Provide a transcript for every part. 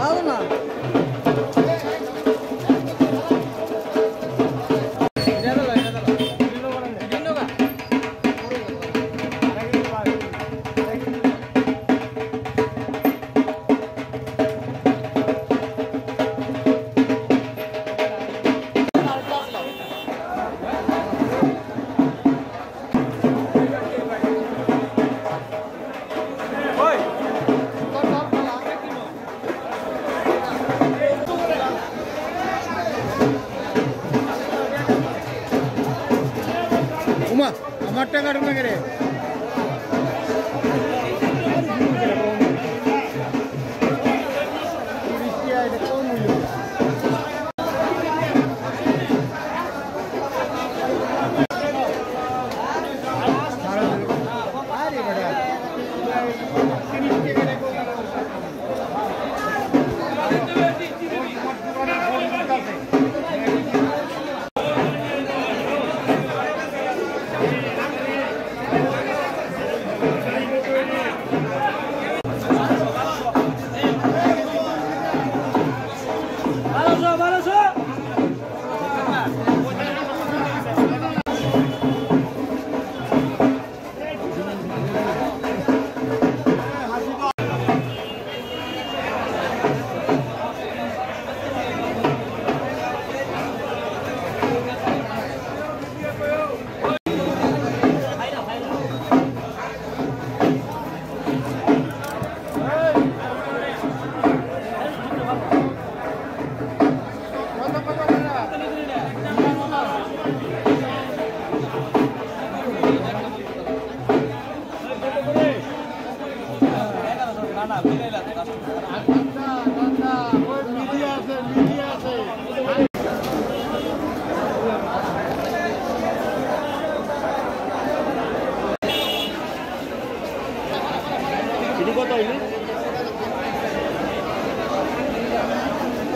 ভালো না আমার টাকা ঢুকে গেলে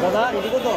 দাদা এদিকে তো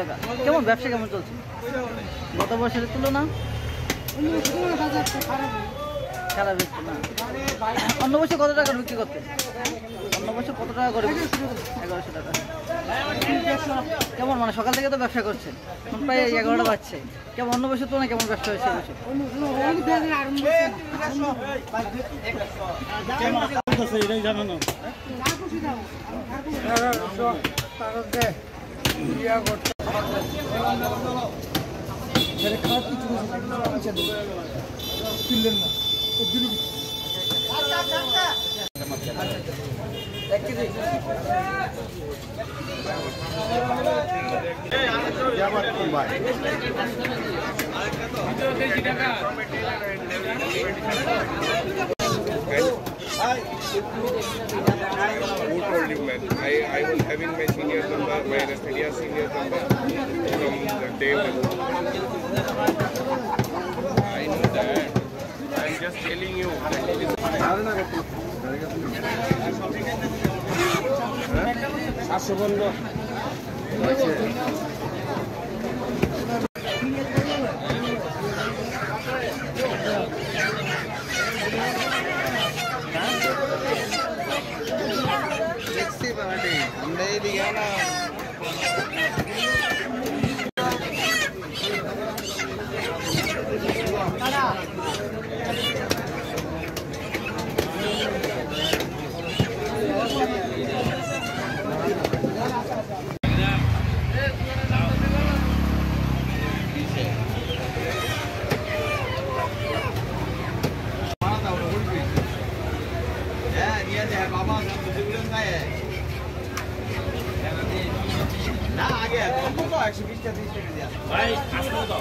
টাকা কেমন ব্যবসা কেমন চলছে গত বছরের তুলনা খারাপ হচ্ছে না অন্য বছর কত টাকা বিক্রি করতে অন্য বছর কত টাকা করে 1100 টাকা কেমন মানে সকাল থেকে তো ব্যবসা করছেন প্রায় 11টা বাজছে কেমন অন্য বছর তুলনায় কেমন ব্যবসা হয়েছে Who told you, man? I was having my senior number, my anesthesia senior number from the day one. I know that. I'm just telling you. ভাই আসলে তো